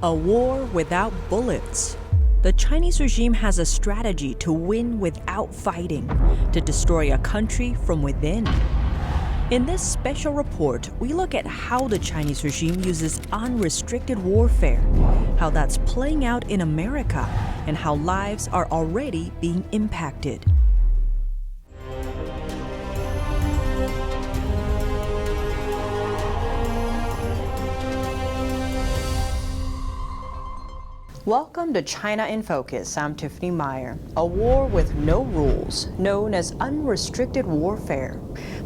A war without bullets. The Chinese regime has a strategy to win without fighting, to destroy a country from within. In this special report, we look at how the Chinese regime uses unrestricted warfare, how that's playing out in America, and how lives are already being impacted. Welcome to China in Focus. I'm Tiffany Meyer. A war with no rules, known as unrestricted warfare.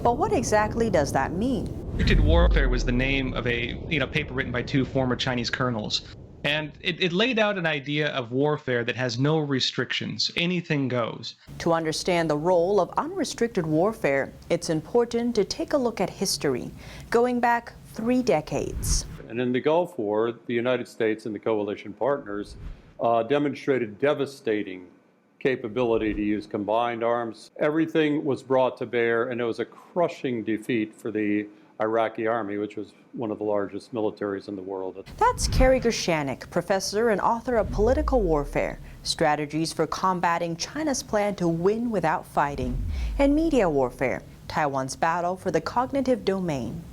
But what exactly does that mean? Unrestricted Warfare was the name of a paper written by two former Chinese colonels. And it laid out an idea of warfare that has no restrictions. Anything goes. To understand the role of unrestricted warfare, it's important to take a look at history, going back 3 decades. And in the Gulf War, the United States and the coalition partners demonstrated devastating capability to use combined arms. Everything was brought to bear, and it was a crushing defeat for the Iraqi army, which was one of the largest militaries in the world. That's Kerry Gershanik, professor and author of Political Warfare, Strategies for Combating China's Plan to Win Without Fighting, and Media Warfare, Taiwan's Battle for the Cognitive Domain.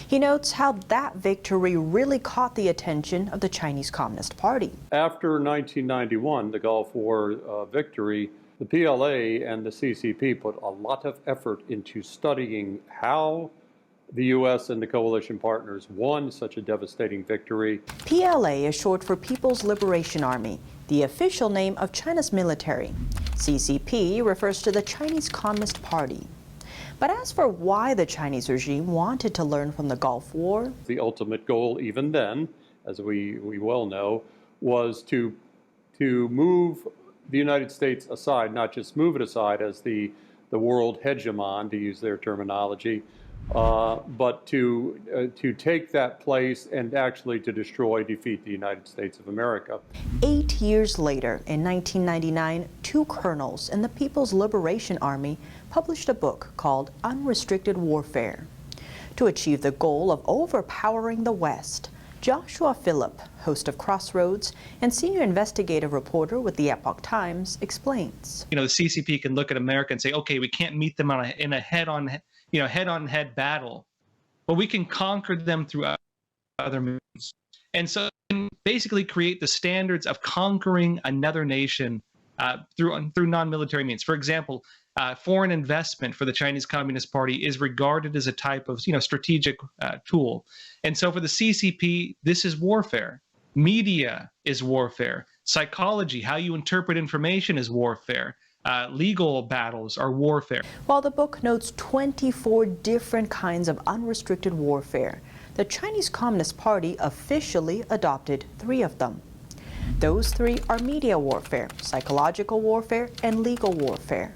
He notes how that victory really caught the attention of the Chinese Communist Party. After 1991, the Gulf War victory, the PLA and the CCP put a lot of effort into studying how the U.S. and the coalition partners won such a devastating victory. PLA is short for People's Liberation Army, the official name of China's military. CCP refers to the Chinese Communist Party. But as for why the Chinese regime wanted to learn from the Gulf War, the ultimate goal even then, as we well know, was to move the United States aside, not just move it aside as the world hegemon, to use their terminology, but to take that place and actually to defeat the United States of America. 8 years later, in 1999, 2 colonels in the People's Liberation Army published a book called Unrestricted Warfare. To achieve the goal of overpowering the West, Joshua Phillip, host of Crossroads and senior investigative reporter with the Epoch Times, explains. The CCP can look at America and say, okay, we can't meet them in a head-on-head battle, but we can conquer them through other means. And so basically create the standards of conquering another nation through non-military means. For example, foreign investment for the Chinese Communist Party is regarded as a type of strategic tool. And so for the CCP, this is warfare. Media is warfare. Psychology, how you interpret information, is warfare. Legal battles are warfare. While the book notes 24 different kinds of unrestricted warfare, the Chinese Communist Party officially adopted 3 of them. Those 3 are media warfare, psychological warfare, and legal warfare.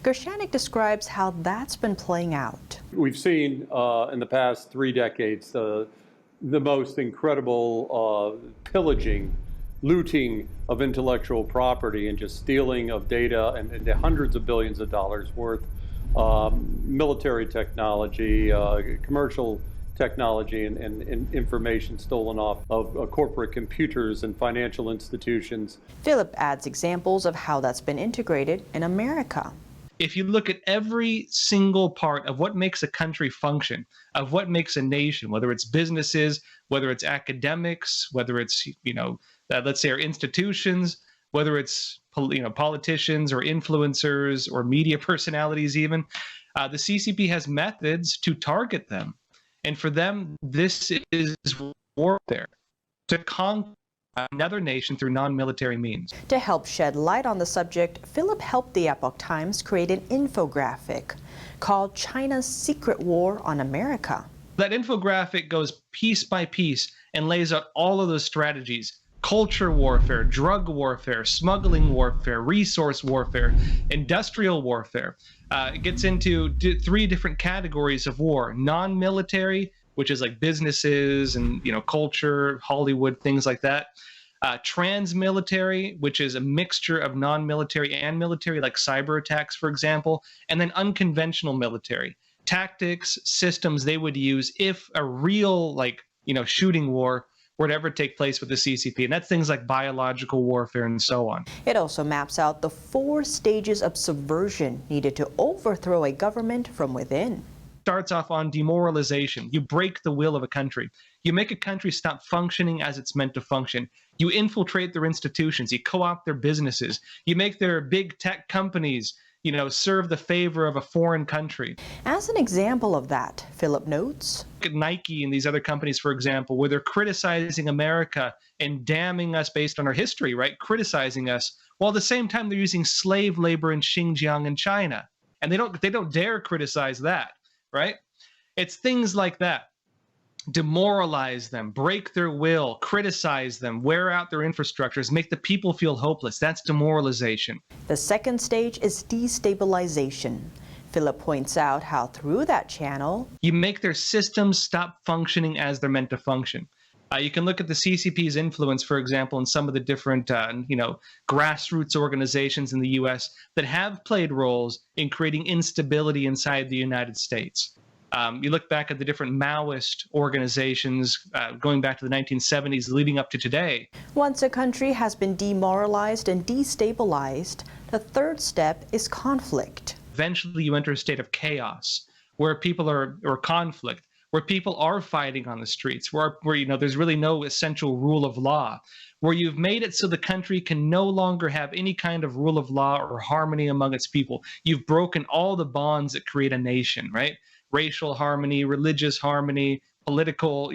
Gershanik describes how that's been playing out. We've seen in the past 3 decades the most incredible pillaging, looting of intellectual property and just stealing of data and hundreds of billions of dollars worth, military technology, commercial technology and information stolen off of corporate computers and financial institutions. Philip adds examples of how that's been integrated in America. If you look at every single part of what makes a country function, of what makes a nation, whether it's businesses, whether it's academics, whether it's, let's say our institutions, whether it's, politicians or influencers or media personalities even, the CCP has methods to target them. And for them, this is warfare, to conquer another nation through non-military means. To help shed light on the subject, Philip helped the Epoch Times create an infographic called China's Secret War on America. That infographic goes piece by piece and lays out all of those strategies: culture warfare, drug warfare, smuggling warfare, resource warfare, industrial warfare. It gets into 3 different categories of war: non-military, which is like businesses and culture, Hollywood, things like that. Trans-military, which is a mixture of non-military and military, like cyber attacks, for example, and then unconventional military. Tactics, systems they would use if a real shooting war were to ever take place with the CCP. And that's things like biological warfare and so on. It also maps out the 4 stages of subversion needed to overthrow a government from within. Starts off on demoralization. You break the will of a country. You make a country stop functioning as it's meant to function. You infiltrate their institutions. You co-opt their businesses. You make their big tech companies, serve the favor of a foreign country. As an example of that, Philip notes, Look at Nike and these other companies, for example, where they're criticizing America and damning us based on our history, right? Criticizing us, while at the same time they're using slave labor in Xinjiang in China. And they don't dare criticize that, right? It's things like that. Demoralize them, break their will, criticize them, wear out their infrastructures, make the people feel hopeless. That's demoralization. The second stage is destabilization. Philip points out how through that channel, you make their systems stop functioning as they're meant to function. You can look at the CCP's influence, for example, in some of the different, grassroots organizations in the U.S. that have played roles in creating instability inside the United States. You look back at the different Maoist organizations going back to the 1970s leading up to today. Once a country has been demoralized and destabilized, the third step is conflict. Eventually you enter a state of chaos where people or conflict, where people are fighting on the streets, where there's really no essential rule of law, where you've made it so the country can no longer have any kind of rule of law or harmony among its people. You've broken all the bonds that create a nation, right? Racial harmony, religious harmony, political,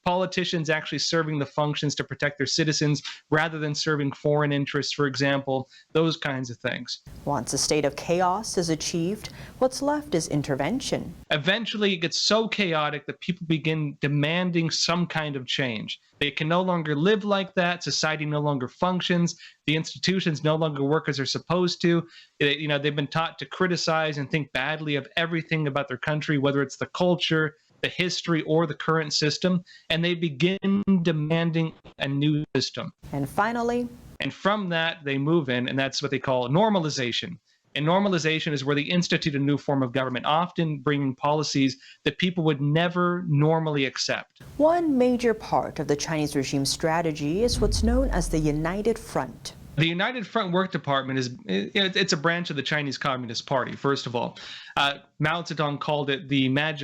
politicians actually serving the functions to protect their citizens rather than serving foreign interests, for example, those kinds of things. Once a state of chaos is achieved, what's left is intervention. Eventually, it gets so chaotic that people begin demanding some kind of change. They can no longer live like that. Society no longer functions. The institutions no longer work as they're supposed to. They've been taught to criticize and think badly of everything about their country, whether it's the culture, the history, or the current system, and they begin demanding a new system. And finally, and from that, they move in, and that's what they call normalization. And normalization is where they institute a new form of government, often bringing policies that people would never normally accept. One major part of the Chinese regime strategy is what's known as the United Front. The United Front Work Department it's a branch of the Chinese Communist Party, first of all. Mao Zedong called it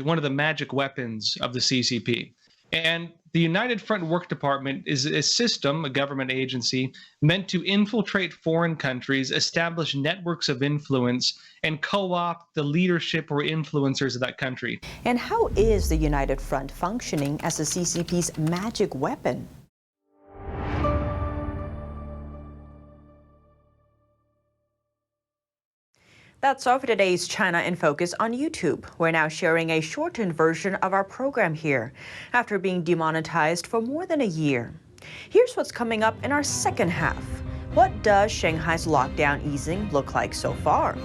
one of the magic weapons of the CCP. And the United Front Work Department is a system, a government agency, meant to infiltrate foreign countries, establish networks of influence, and co-opt the leadership or influencers of that country. And how is the United Front functioning as the CCP's magic weapon? That's all for today's China in Focus on YouTube. We're now sharing a shortened version of our program here, after being demonetized for more than a year. Here's what's coming up in our second half. What does Shanghai's lockdown easing look like so far?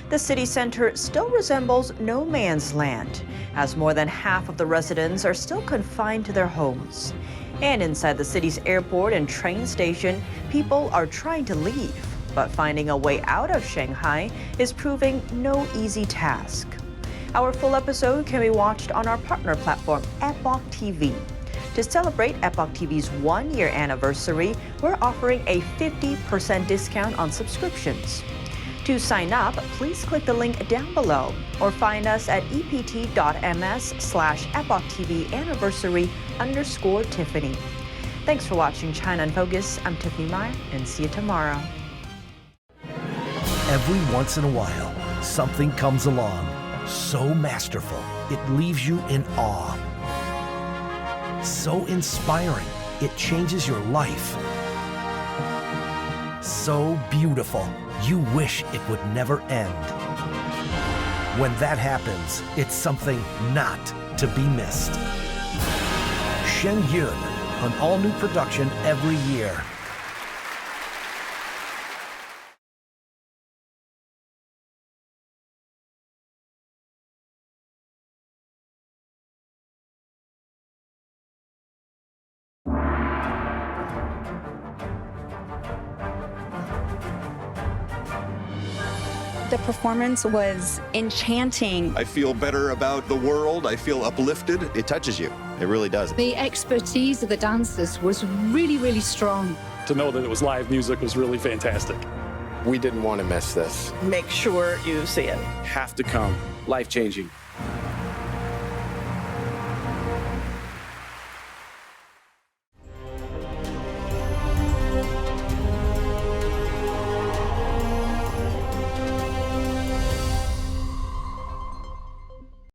The city center still resembles no man's land, as more than half of the residents are still confined to their homes. And inside the city's airport and train station, people are trying to leave. But finding a way out of Shanghai is proving no easy task. Our full episode can be watched on our partner platform, Epoch TV. To celebrate Epoch TV's 1-year anniversary, we're offering a 50% discount on subscriptions. To sign up, please click the link down below or find us at ept.ms/EpochTVAnniversary_Tiffany. Thanks for watching China in Focus. I'm Tiffany Meyer, and see you tomorrow. Every once in a while, something comes along so masterful, it leaves you in awe. So inspiring, it changes your life. So beautiful, you wish it would never end. When that happens, it's something not to be missed. Shen Yun, an all-new production every year. The performance was enchanting. I feel better about the world. I feel uplifted. It touches you. It really does. The expertise of the dancers was really, really strong. To know that it was live music was really fantastic. We didn't want to miss this. Make sure you see it. Have to come. Life-changing.